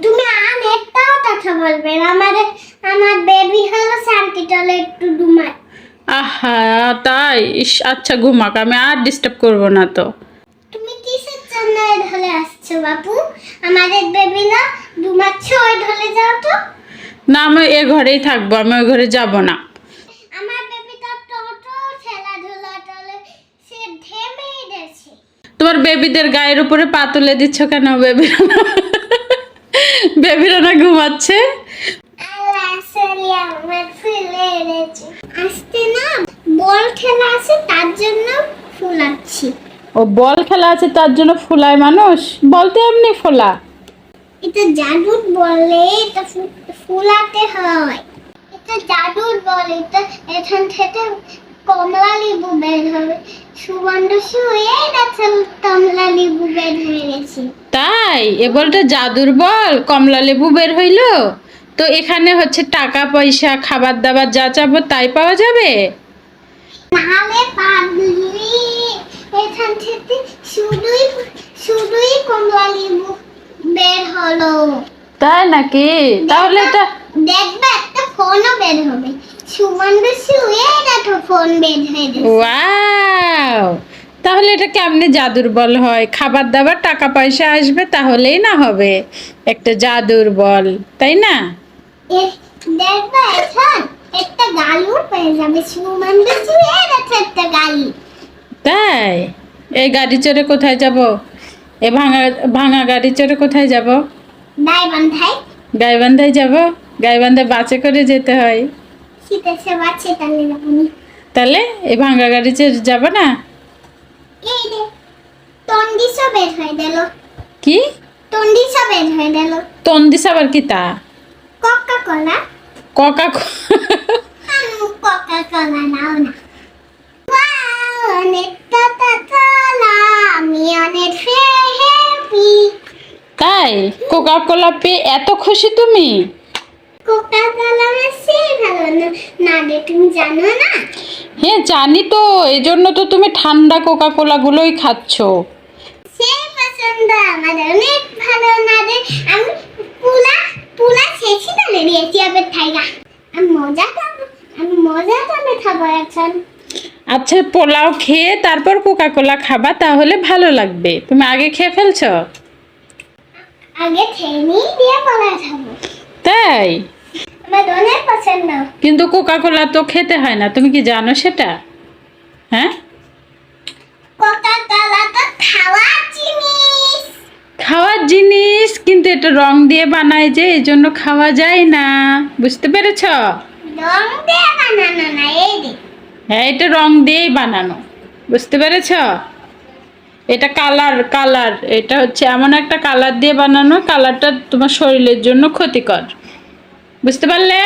তুমি একটাও কথা বলবে না। আমার বেবি হলো শান্তিটালে একটু ঘুমায়। আহা, তাই? ইস, আচ্ছা ঘুমাক, আমি আর ডিস্টার্ব করব না তো। তুমি কিসের জন্য এই ঢলে আসছো বাপু? আমাদের বেবি না ঘুমাচ্ছে, ওই ঢলে যাও তো। না, আমি এ ঘরেই থাকবো, আমি ওই ঘরে যাব না। আমার বেবিটা টোটো খেলাধুলা টলে সে ঘেমেই গেছে। তোমার বেবিদের গায়ের উপরে পা তুলে দিচ্ছ কেন? বেবিরা না ঘুমাচ্ছে। আল্লাহ আসলে আমার ফুলে গেছে। আজকে না বল খেলা আছে, তার জন্য ফুলাচ্ছি। ও, বল খেলা আছে তার জন্য ফুলায় মানুষ? বলতে এমনি ফোলা? এটা জাদুর বলে, এটা ফুলাতে হয়। এটা জাদুর বল, এটা এখান থেকে কমলা লেবু বের হবে। সুগন্ধ শুয়ে গেছে, কমলা লেবু বের হয়ে গেছে। তাই? এ বলটা জাদুর বল, কমলা লেবু বের হইলো? তো এখানে হচ্ছে টাকা পয়সা খাবার দাবার যা চাবো তাই পাওয়া যাবে? নাহলে পাগলি, এখান থেকে শুধুই শুধুই কমলা লেবু বের হলো। তাই নাকি? তাহলে এটা দেখবে একটা ফোনও বের হবে। সুগন্ধ শুয়ে দেখো ফোন বের হয়ে গেছে। ওয়াও! তাহলে এটা কেমনে জাদুর বল হয়? খাবার দাবার টাকা পয়সা আসবে তাহলেই না হবে একটা জাদুর বল, তাই না? দেখবে এখন একটা গালু পেয়ে যাবে। সুগন্ধ শুয়ে গেছে একটা গালু। তাই? এই গাড়ি চড়ে কোথায় যাব? এ ভাঙা ভাঙা গাড়ি চড়ে কোথায় যাব? গাইবান্ধায়। গাইবান্ধায় যাব? গাইবান্ধায় বাসে করে যেতে হয়। শীতে সে বাচ্চা তাহলে আপনি তাহলে এই ভাঙা গাড়ি চড়ে যাব না? এই রে তন্ডিসা বের হয়ে গেল। কি? তন্ডিসা বের হয়ে গেল। তন্দিস আবার কি তা? Coca Cola. Coca Coca Cola নাও না। ওয়াও, অনেকটা তাকালা, আমি অনেক হ্যাপি। তাই? কোকা কোলা পেয়ে এত খুশি তুমি? কোকা কোলা আমার সেই ভালো না না রে, তুমি জানো না? হ্যাঁ জানি তো, এজন্য তো তুমি ঠান্ডা কোকা কোলা গুলোই খাচ্ছো। সেই পছন্দ আমার, অনেক ভালো না রে। আমি পুলা পুলা শেষই ডালে দিয়েছি আবার থাইগা। আমি মজা করে খাবো এখন। আচ্ছা, পোলাও খেয়ে তারপর কোকা কোলা খাবা, তাহলে ভালো লাগবে। তুমি আগে খেয়ে ফেলছো? আগে খেয়ে নিই, দিয়ে পলা খাবো। তাই? আমার অনেক পছন্দ। কিন্তু কোকা কোলা তো খেতে হয় না, তুমি কি জানো সেটা? হ্যাঁ, কোকা কোলা তো খাওয়ার জিনিস। খাওয়ার জিনিস, কিন্তু এটা রং দিয়ে বানায় যে, এই জন্য খাওয়া যায় না। বুঝতে পেরেছো? রং দিয়ে বানানো না, এই রে। হ্যাঁ, এটা রং দিয়েই বানানো। বুঝতে পেরেছো? এটা কালার কালার, এটা হচ্ছে এমন একটা কালার দিয়ে বানানো, কালারটা তোমার শরীরের জন্য ক্ষতিকর। বুঝতে পারলে?